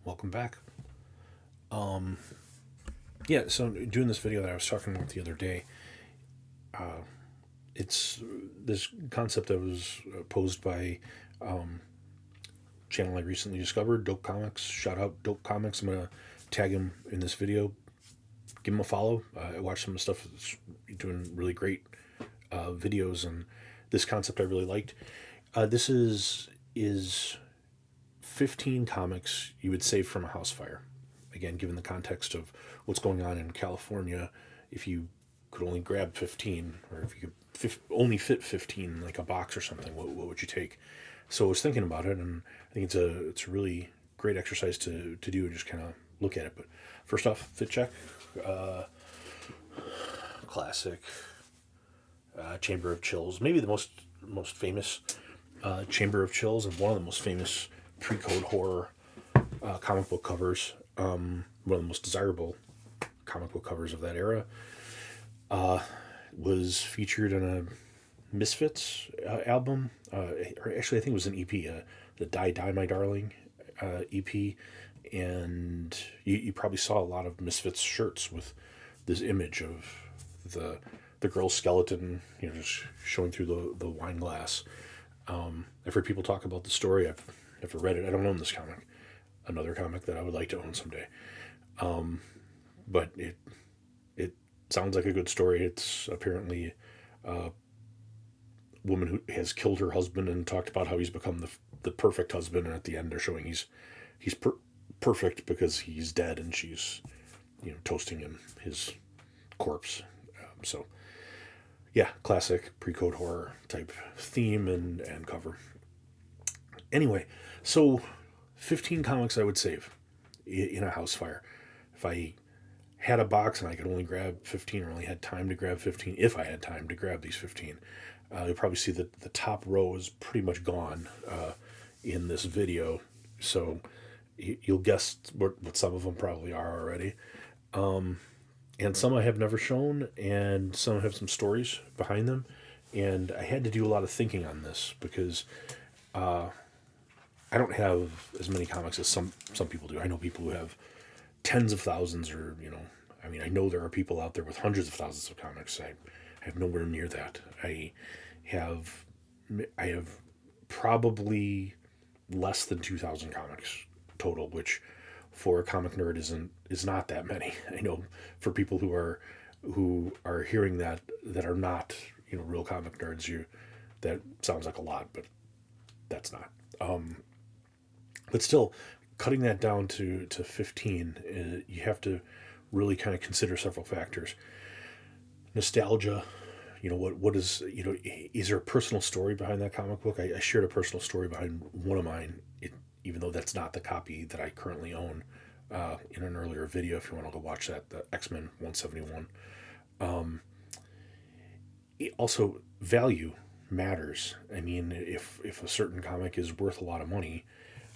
welcome back. Um, yeah, so doing this video that I was talking about the other day, it's this concept that was posed by channel I recently discovered, Dope Comics. Shout out Dope Comics. I'm gonna tag him in this video. Give him a follow. I watched some of the stuff that's doing really great videos, and this concept I really liked. This is 15 comics you would save from a house fire. Again, given the context of what's going on in California, if you could only grab 15, or if you could only fit 15 in like a box or something, what would you take? So I was thinking about it, and I think it's a really great exercise to do and just kind of look at it. But first off, fit check. Classic Chamber of Chills, maybe the most famous Chamber of Chills, and one of the most famous pre-code horror comic book covers. One of the most desirable comic book covers of that era. Was featured in a Misfits album. Or actually, I think it was an EP, the Die Die My Darling EP. And you probably saw a lot of Misfits shirts with this image of the girl's skeleton, just showing through the wine glass. I've heard people talk about the story. I've never read it. I don't own this comic. Another comic that I would like to own someday. But it sounds like a good story. It's apparently a woman who has killed her husband and talked about how he's become the perfect husband, and at the end they're showing he's perfect because he's dead, and she's toasting his corpse. So yeah, classic pre-code horror type theme and cover. Anyway, so 15 comics I would save in a house fire. If I had a box and I could only grab 15, or only had time to grab 15, if I had time to grab these 15, you'll probably see that the top row is pretty much gone in this video. So you'll guess what some of them probably are already. And some I have never shown, and some have some stories behind them. And I had to do a lot of thinking on this because I don't have as many comics as some people do. I know people who have tens of thousands, or I know there are people out there with hundreds of thousands of comics. I have nowhere near that. Have I have probably less than 2,000 comics total, which for a comic nerd is not that many. I know for people who are hearing that are not real comic nerds, that sounds like a lot, but that's not. But still, cutting that down to 15, you have to really kind of consider several factors. Nostalgia, what is there a personal story behind that comic book? I shared a personal story behind one of mine, even though that's not the copy that I currently own, in an earlier video. If you want to go watch that, the X-Men 171. Also, value matters. I mean, if a certain comic is worth a lot of money,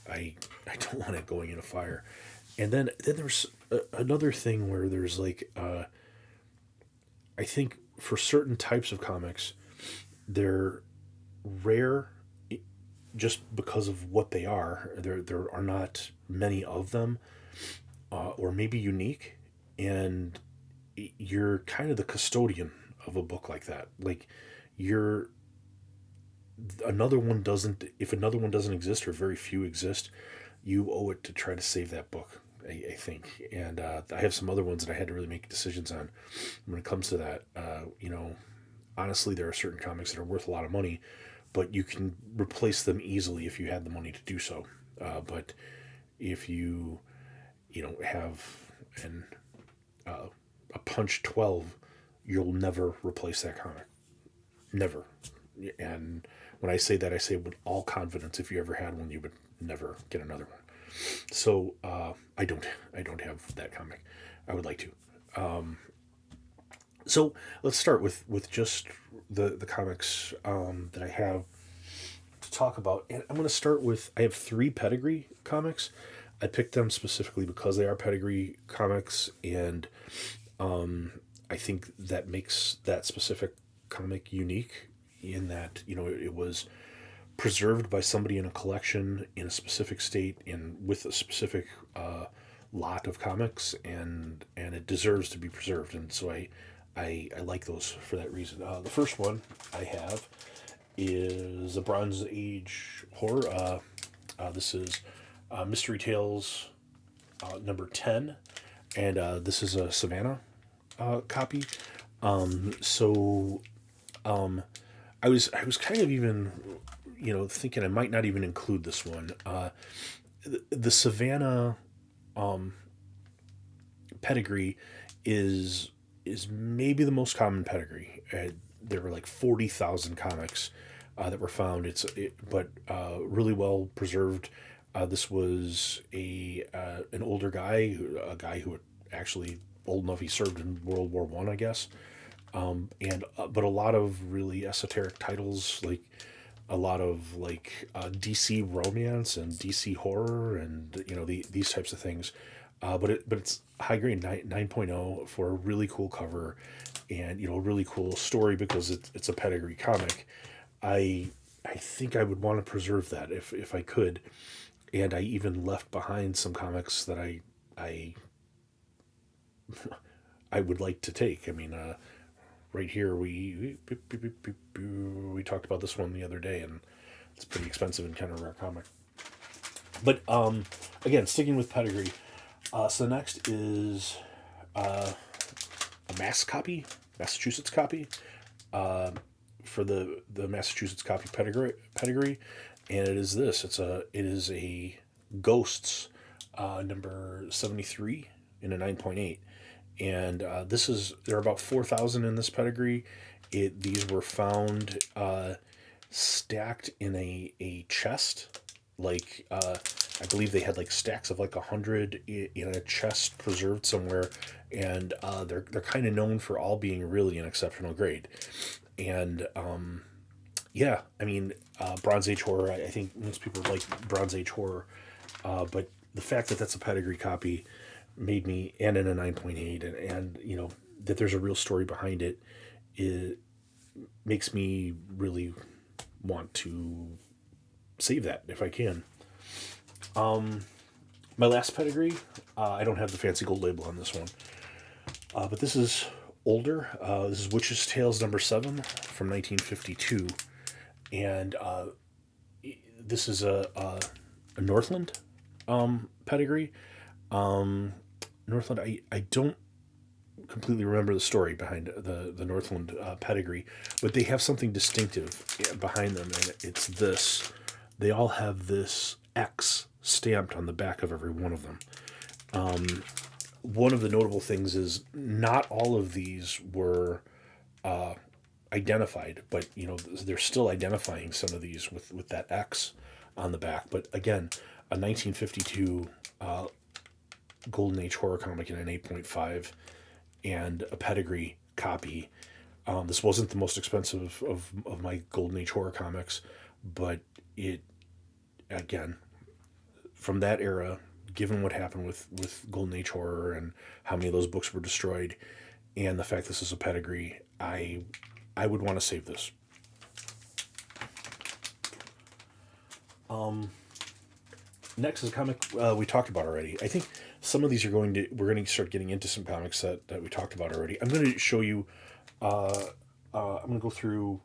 I don't want it going in a fire. And then there's another thing where there's like I think for certain types of comics, they're rare just because of what they are. There are not many of them, or maybe unique, and you're kind of the custodian of a book like that. Like you're another one doesn't if another one doesn't exist, or very few exist, you owe it to try to save that book. I think, and I have some other ones that I had to really make decisions on when it comes to that. Honestly, there are certain comics that are worth a lot of money, but you can replace them easily if you had the money to do so. But if have an a Punch 12, you'll never replace that comic, never. And when I say that, I say with all confidence, if you ever had one, you would never get another one. So I don't have that comic. I would like to. So let's start with just the comics that I have to talk about, and I'm going to start with, I have 3 Pedigree comics. I picked them specifically because they are Pedigree comics, and I think that makes that specific comic unique in that it was preserved by somebody in a collection in a specific state and with a specific lot of comics, and it deserves to be preserved. And so I like those for that reason. The first one I have is a Bronze Age horror. This is Mystery Tales number 10, and this is a Savannah copy. So I was kind of even, thinking I might not even include this one. The Savannah pedigree is maybe the most common pedigree. There were like 40,000 comics that were found. But really well preserved. This was an older guy, a guy who actually old enough he served in World War I guess. And but a lot of really esoteric titles, like a lot of like DC romance and DC horror, and these types of things. But it's high grade 9.0 for a really cool cover, and a really cool story because it's a pedigree comic. I think I would want to preserve that if I could, and I even left behind some comics that I I would like to take. I mean, right here we talked about this one the other day, and it's pretty expensive and kind of rare comic. But again, sticking with pedigree. So next is a Massachusetts copy, for the Massachusetts copy pedigree, and it is this. It is a Ghosts number 73 in a 9.8, and there are about 4,000 in this pedigree. These were found stacked in a chest, like I believe they had like stacks of like 100 in a chest preserved somewhere, and they're kind of known for all being really an exceptional grade. And yeah, I mean, Bronze Age horror. I think most people like Bronze Age horror, but the fact that that's a pedigree copy made me, and in a 9.8, and that there's a real story behind it, it makes me really want to save that if I can. My last pedigree, I don't have the fancy gold label on this one, but this is older. This is Witch's Tales number 7 from 1952, and this is a Northland pedigree. Northland, I don't completely remember the story behind the Northland pedigree, but they have something distinctive behind them, and it's this. They all have this X stamped on the back of every one of them. One of the notable things is not all of these were identified, but they're still identifying some of these with that X on the back. But again, a 1952 Golden Age horror comic in an 8.5 and a pedigree copy. This wasn't the most expensive of my Golden Age horror comics, but it, again, from that era, given what happened with Golden Age horror and how many of those books were destroyed, and the fact this is a pedigree, I would want to save this. Next is a comic we talked about already. I think some of these we're going to start getting into some comics that we talked about already. I'm going to show you. I'm going to go through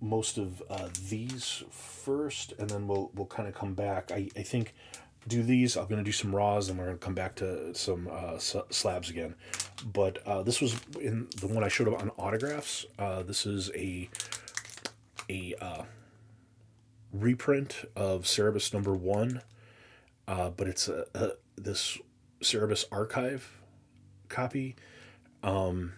most of these first, and then we'll kind of come back. I think do these. I'm going to do some raws, and we're going to come back to some slabs again. But this was in the one I showed up on autographs. This is a reprint of Cerebus number 1, but it's this Cerebus archive copy. I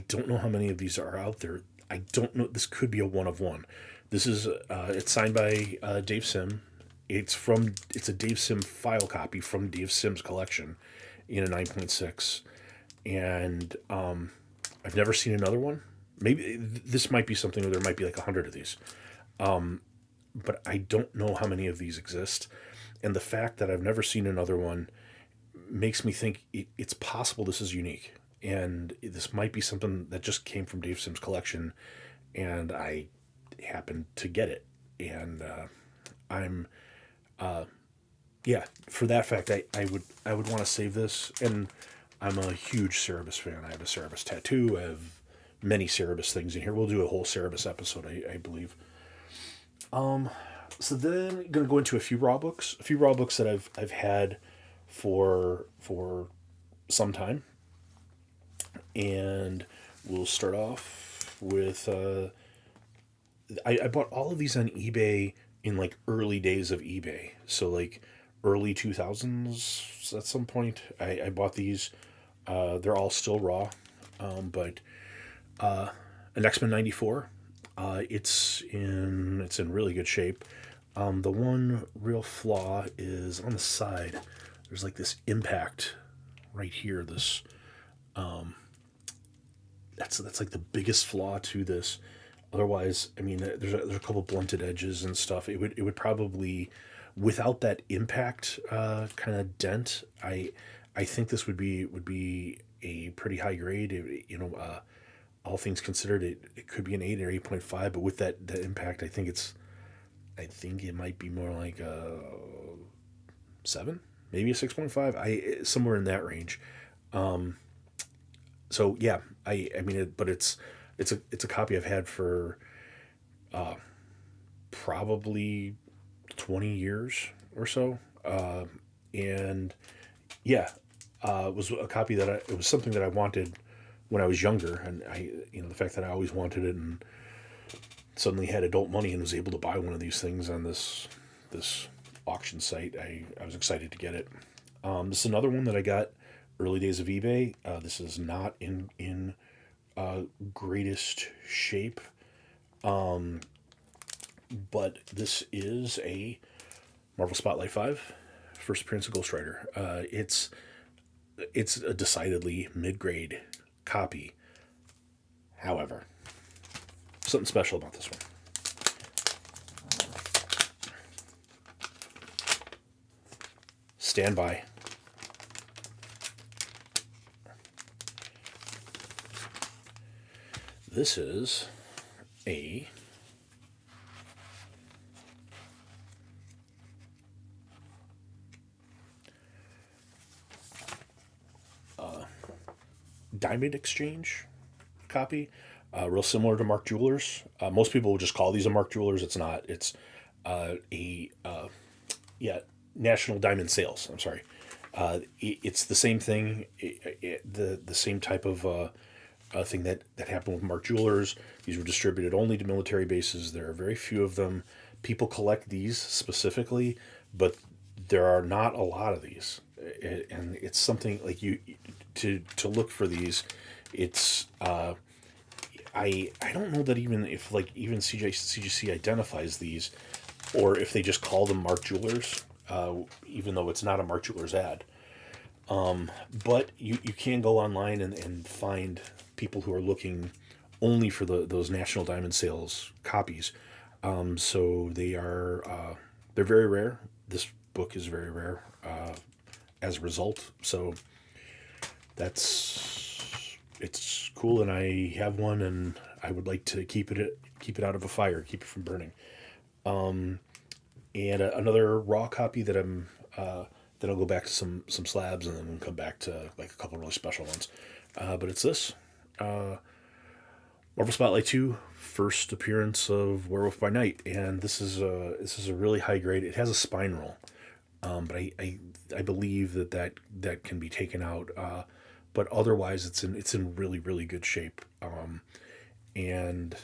don't know how many of these are out there. I don't know. This could be a one of one. This is it's signed by Dave Sim. It's a Dave Sim file copy from Dave Sim's collection in a 9.6, and I've never seen another one. Maybe this might be something where there might be like 100 of these. But I don't know how many of these exist. And the fact that I've never seen another one makes me think it's possible this is unique. And this might be something that just came from Dave Sim's collection. And happened to get it, and I'm yeah, for that fact, I would want to save this, and I'm a huge Cerebus fan. I have a Cerebus tattoo. I have many Cerebus things in here. We'll do a whole Cerebus episode, I believe. So then I'm gonna go into a few raw books that I've had for some time, and we'll start off with I bought all of these on eBay in like early days of eBay. So like early 2000s at some point. I bought these. They're all still raw. But an X-Men 94. It's in really good shape. The one real flaw is on the side. There's like this impact right here. This that's like the biggest flaw to this. Otherwise, I mean, there's a couple blunted edges and stuff. It would probably, without that impact kind of dent, I think this would be a pretty high grade. All things considered, it could be an 8 or 8.5. But with that impact, I think it might be more like a 7, maybe a 6.5. Somewhere in that range. So yeah, I mean, but it's a copy I've had for probably 20 years or so, and yeah, it was a copy it was something that I wanted when I was younger, and the fact that I always wanted it, and suddenly had adult money and was able to buy one of these things on this auction site. I was excited to get it. This is another one that I got early days of eBay. This is not in greatest shape, but this is a Marvel Spotlight 5, first appearance of Ghost Rider. It's a decidedly mid-grade copy. However, something special about this one. Stand by. This is a Diamond Exchange copy, real similar to Mark Jewelers. Most people will just call these a Mark Jewelers. It's not. It's yeah, National Diamond Sales. I'm sorry. It's the same thing. The same type of thing that happened with Mark Jewelers. These were distributed only to military bases. There are very few of them. People collect these specifically, but there are not a lot of these, and it's something like you to look for these. It's I don't know that even if like even CGC identifies these, or if they just call them Mark Jewelers, even though it's not a Mark Jewelers ad. But you can go online and find people who are looking only for those National Diamond Sales copies. So they're very rare. This book is very rare as a result. So it's cool, and I have one, and I would like to keep it out of a fire, keep it from burning. And another raw copy that then I'll go back to some slabs, and then we'll come back to like a couple really special ones. But it's this Marvel Spotlight 2, first appearance of Werewolf by Night, and this is a really high grade. It has a spine roll, but I believe that can be taken out. But otherwise, it's in really really good shape, and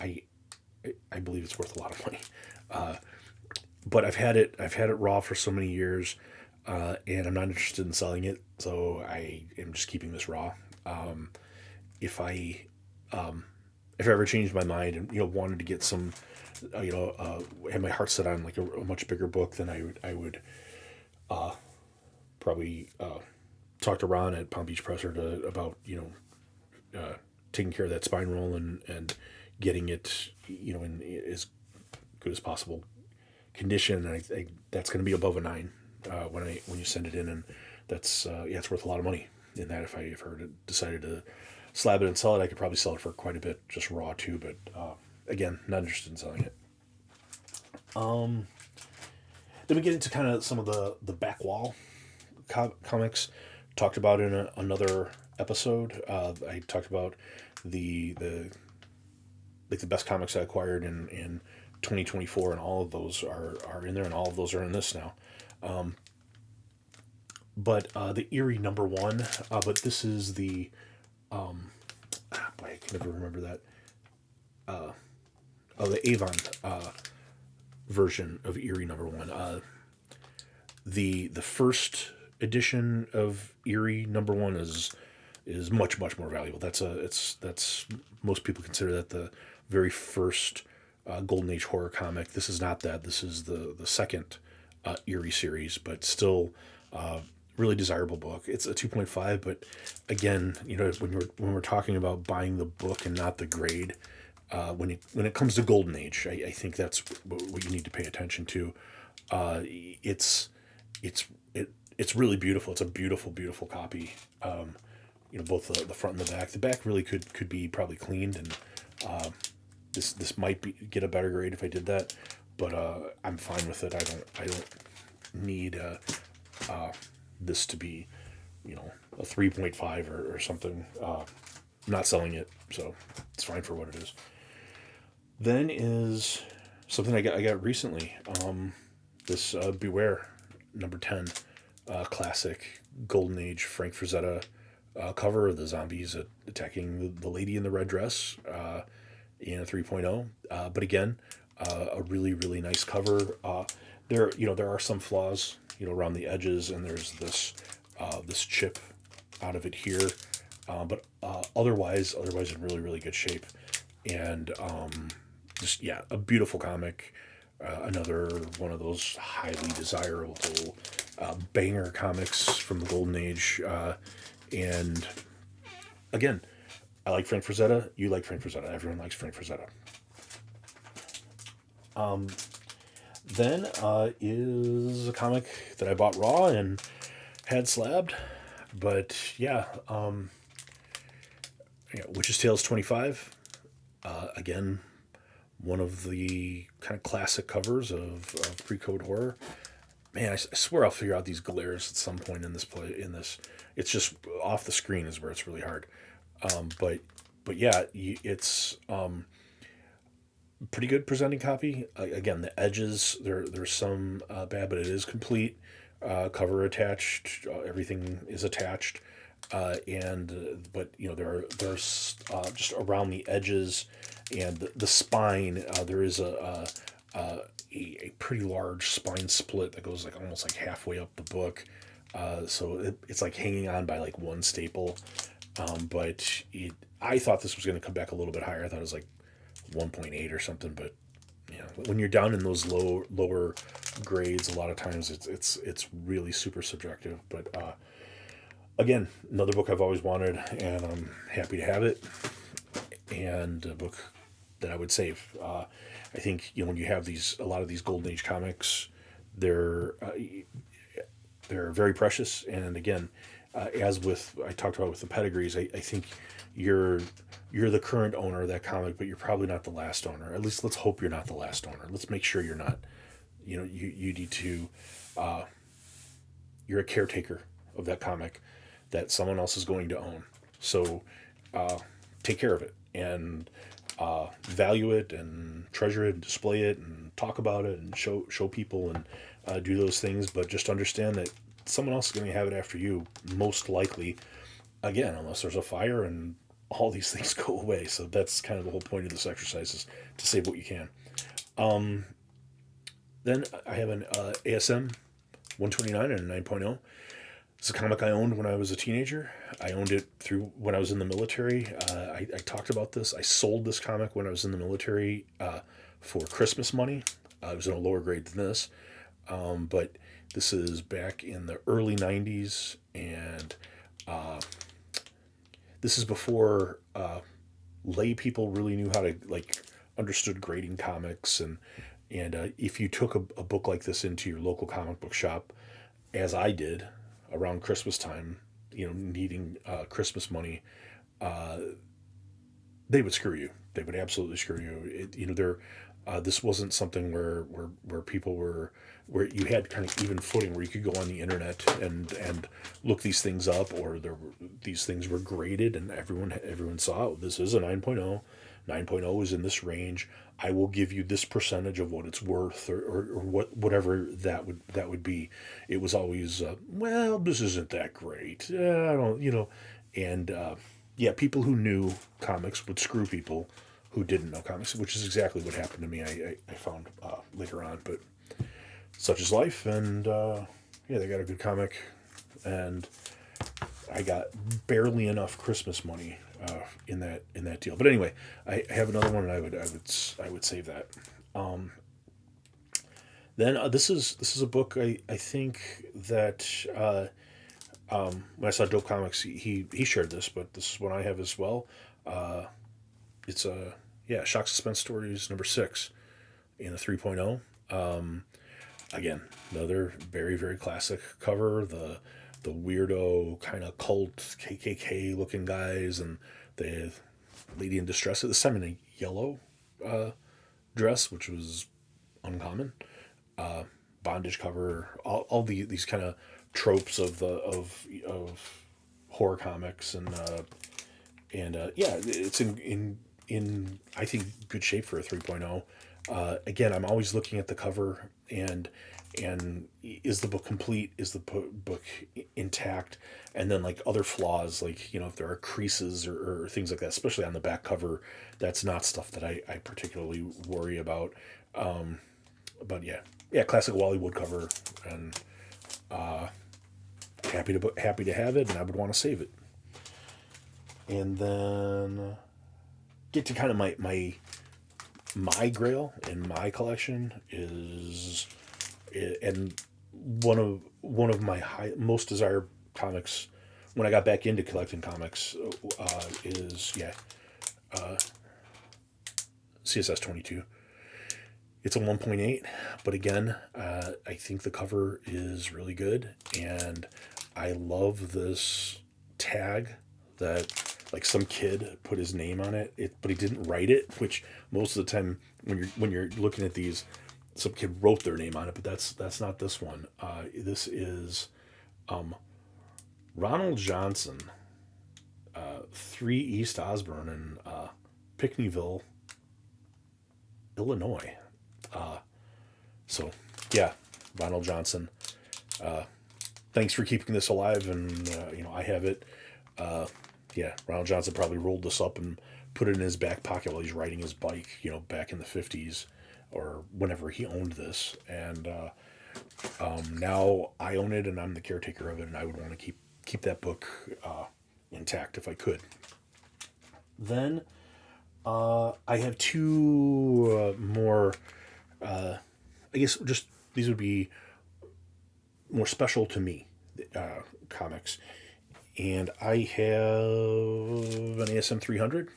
I believe it's worth a lot of money. But I've had it raw for so many years, and I'm not interested in selling it, so I am just keeping this raw. If I ever changed my mind and wanted to get some, had my heart set on like a much bigger book, then I would probably talk to Ron at Palm Beach Presser about taking care of that spine roll and getting it in as good as possible condition. And I that's going to be above a 9 when you send it in, and that's it's worth a lot of money. In that, if I ever decided to slab it and sell it, I could probably sell it for quite a bit just raw too. But again, not interested in selling it. Then we get into kind of some of the back wall comics. Talked about in another episode. I talked about the like the best comics I acquired in 2024, and all of those are in there, and all of those are in this now. But the Eerie #1, but this is the boy, I can never remember that. Oh, the Avon version of Eerie #1. The first edition of Eerie #1 is much more valuable. That's most people consider that the very first Golden Age horror comic. This is not that. This is the second Eerie series, but still really desirable book. It's a 2.5, but again, when we're talking about buying the book and not the grade, when it comes to Golden Age, I think that's what you need to pay attention to. It's it's really beautiful. It's a beautiful copy. Both the front and the back. The back really could be probably cleaned, and this might get a better grade if I did that, but I'm fine with it. I don't need this to be, a 3.5 or something. I'm not selling it, so it's fine for what it is. Then is something I got recently. This Beware #10, classic Golden Age Frank Frazetta cover of the zombies attacking the lady in the red dress in a 3.0. But again, a really nice cover. There are some flaws around the edges, and there's this chip out of it here, but otherwise in really good shape, and just a beautiful comic. Another one of those highly desirable banger comics from the Golden Age, and again, I like Frank Frazetta. You like Frank Frazetta. Everyone likes Frank Frazetta. Then is a comic that I bought raw and had slabbed, but Witch's Tales 25. Again, one of the kind of classic covers of pre-code horror. Man, I swear I'll figure out these glares at some point in this it's just off the screen is where it's really hard. But yeah, it's pretty good presenting copy. Again, the edges there's some bad, but it is complete. Cover attached. Everything is attached. But there's just around the edges and the spine. There is a pretty large spine split that goes almost halfway up the book. So it's hanging on by one staple. But I thought this was going to come back a little bit higher. I thought it was 1.8 or something. But when you're down in those lower grades, a lot of times it's really super subjective. But again, another book I've always wanted, and I'm happy to have it. And a book that I would save. I think when you have a lot of these Golden Age comics, they're very precious. And again, as I talked about with the pedigrees, I think you're the current owner of that comic, but you're probably not the last owner. At least let's hope you're not the last owner. Let's make sure you're not. You need to. You're a caretaker of that comic that someone else is going to own. So take care of it and value it and treasure it and display it and talk about it and show people and do those things. But just understand that someone else is going to have it after you, most likely, again, unless there's a fire and all these things go away. So that's kind of the whole point of this exercise, is to save what you can. Then I have an ASM 129 and a 9.0. It's a comic I owned when I was a teenager. I owned it through when I was in the military. I talked about this. I sold this comic when I was in the military for Christmas money. It was in a lower grade than this. But this is back in the early 90s, and this is before lay people really knew how to understood grading comics, and if you took a book like this into your local comic book shop, as I did around Christmas time, needing Christmas money, they would screw you. They would absolutely screw you. There, this wasn't something where people were where you had kind of even footing where you could go on the internet and look these things up, or these things were graded and everyone saw, oh, this is a 9.0. 9.0 is in this range. I will give you this percentage of what it's worth, or whatever that would be. It was always, well, this isn't that great. I don't, and yeah, people who knew comics would screw people who didn't know comics, which is exactly what happened to me. I found later on, but such is life, and yeah, they got a good comic, and I got barely enough Christmas money in that deal. But anyway, I have another one, and I would save that. Then this is a book I think that when I saw Dope Comics, he shared this, but this is one I have as well. It's a yeah, Shock Suspense Stories number 6 in a 3.0. Again, another very very classic cover. The weirdo kind of cult KKK looking guys, and the lady in distress. This time in a yellow dress, which was uncommon. Bondage cover, all these kind of tropes of horror comics, and yeah, it's in I think good shape for a 3.0. Again, I'm always looking at the cover, and is the book complete? Is the book intact? And then like other flaws, like if there are creases or things like that, especially on the back cover, that's not stuff that I particularly worry about. But yeah, classic Wally Wood cover, and happy to have it, and I would want to save it. And then get to kind of my grail in my collection is, and one of my most desired comics when I got back into collecting comics, is CSS 22. It's a 1.8, but again, I think the cover is really good, and I love this tag that like some kid put his name on it, but he didn't write it. Which most of the time when you're looking at these, some kid wrote their name on it, but that's not this one. This is Ronald Johnson, 3 East Osborne in Pinckneyville, Illinois. So yeah, Ronald Johnson. Thanks for keeping this alive, and I have it. Yeah, Ronald Johnson probably rolled this up and put it in his back pocket while he's riding his bike, back in the 50s or whenever he owned this. And now I own it, and I'm the caretaker of it, and I would want to keep that book intact if I could. Then I have two more. I guess just these would be more special to me, comics, and I have an ASM 300.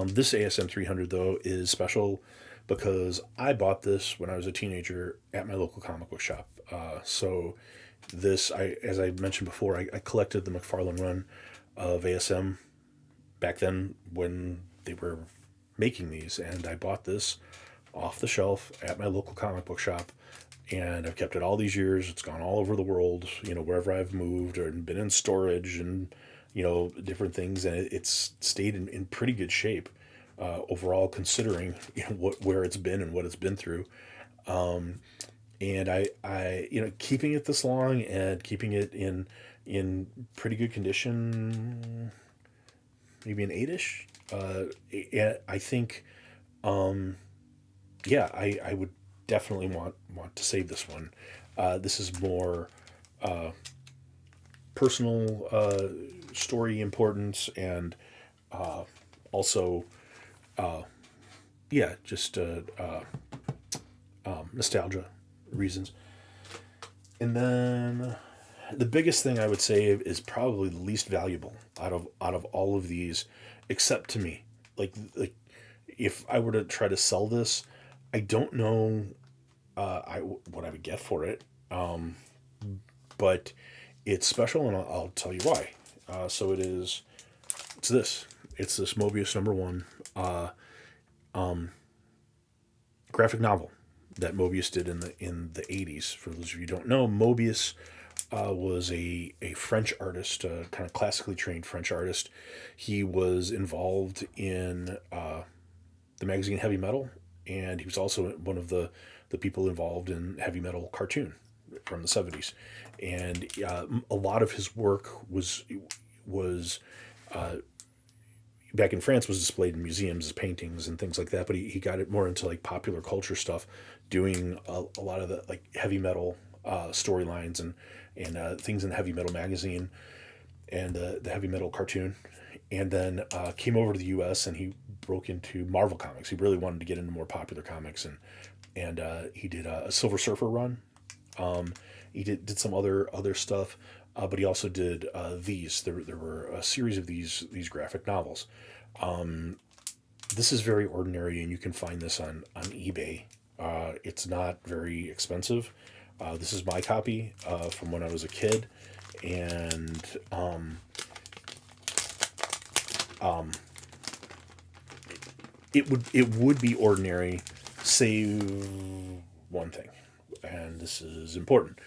This ASM 300 though is special because I bought this when I was a teenager at my local comic book shop. So this, as I mentioned before, I collected the McFarlane run of ASM back then when they were making these, and I bought this off the shelf at my local comic book shop, and I've kept it all these years. It's gone all over the world, wherever I've moved or been in storage and different things, and it's stayed in pretty good shape overall, considering where it's been and what it's been through. And I keeping it this long and keeping it in pretty good condition, maybe an 8-ish. I think, yeah, I would definitely want to save this one. This is more personal story importance, and also, yeah, just nostalgia reasons. And then the biggest thing I would say is probably the least valuable out of all of these, except to me. Like if I were to try to sell this, I don't know what I would get for it, but it's special, and I'll tell you why. So it's this Mobius number 1. graphic novel that Mobius did in the 80s. For those of you who don't know, Mobius was a French artist, kind of classically trained French artist. He was involved in the magazine Heavy Metal, and he was also one of the people involved in Heavy Metal cartoon from the 70s. And a lot of his work was back in France was displayed in museums as paintings and things like that. But he got it more into like popular culture stuff, doing a lot of the like heavy metal storylines and things in the Heavy Metal magazine and the Heavy Metal cartoon. And then came over to the U.S. and he broke into Marvel Comics. He really wanted to get into more popular comics, and he did a Silver Surfer run. He did some other stuff, but he also did these. There were a series of these graphic novels. This is very ordinary, and you can find this on eBay. It's not very expensive. This is my copy from when I was a kid, and it would be ordinary, save one thing, and this is important.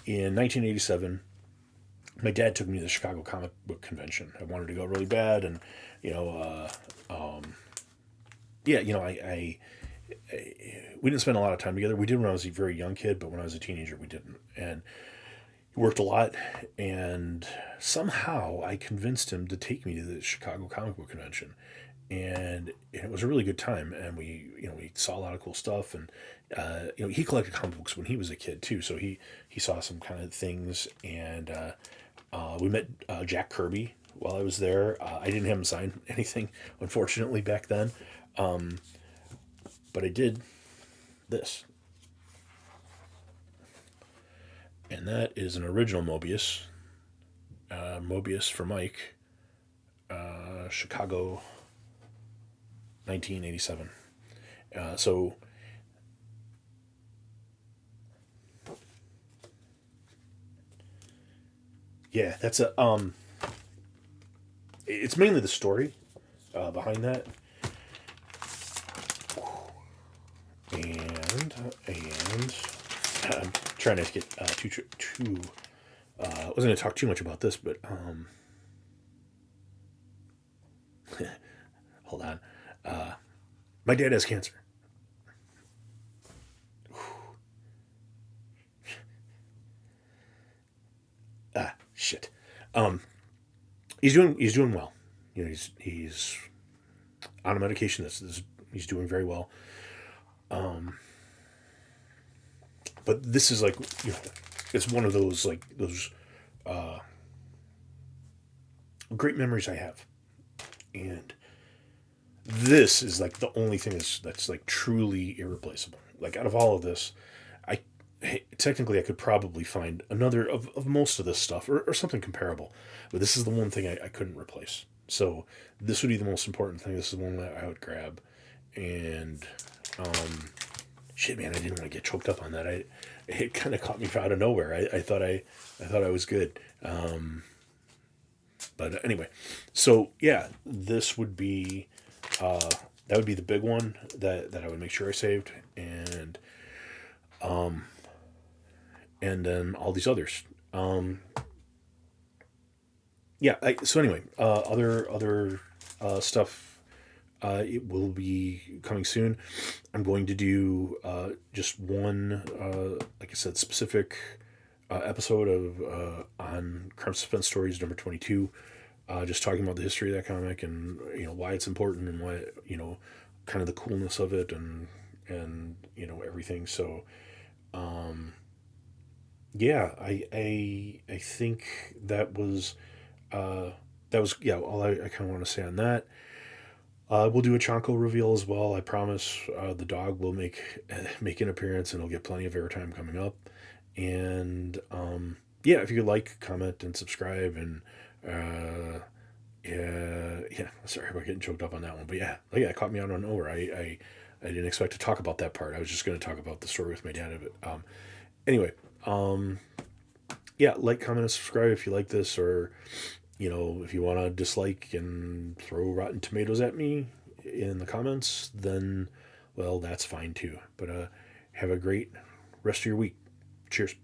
In 1987, my dad took me to the Chicago Comic Book Convention. I wanted to go really bad, and you know, yeah, we didn't spend a lot of time together. We did when I was a very young kid, but when I was a teenager, we didn't. And he worked a lot, and somehow I convinced him to take me to the Chicago Comic Book Convention, and it was a really good time. And we saw a lot of cool stuff, and he collected comic books when he was a kid too, so he saw some kind of things, and we met Jack Kirby while I was there. I didn't have him sign anything, unfortunately, back then, but I did this. And that is an original Mobius. Mobius for Mike. Chicago, 1987. So, yeah, that's a it's mainly the story behind that, and I'm trying not to get too. I wasn't going to talk too much about this, but hold on. My dad has cancer. Shit. He's doing well. He's on a medication he's doing very well. But this is like, it's one of those great memories I have, and this is like the only thing that's like truly irreplaceable. Like out of all of this, I technically I could probably find another of most of this stuff or something comparable, but this is the one thing I couldn't replace. So this would be the most important thing. This is the one that I would grab, and shit, man, I didn't want to get choked up on that. It kind of caught me out of nowhere. I thought I was good. But anyway, so yeah, this would be that would be the big one that I would make sure I saved, and then all these others. Yeah. So anyway, other stuff. It will be coming soon. I'm going to do just one, like I said, specific episode of on Crime Suspense Stories number 22. Just talking about the history of that comic and why it's important and why kind of the coolness of it and everything. So yeah, I think that was yeah, all I kind of want to say on that. We'll do a Chonko reveal as well. I promise. The dog will make an appearance, and he'll get plenty of airtime coming up. And yeah, if you could like, comment, and subscribe, and yeah. Sorry about getting choked up on that one, but yeah, it caught me out on over. I didn't expect to talk about that part. I was just going to talk about the story with my dad. But anyway, yeah, like, comment, and subscribe if you like this, or if you want to dislike and throw rotten tomatoes at me, in the comments, then, well, that's fine too. But have a great rest of your week. Cheers.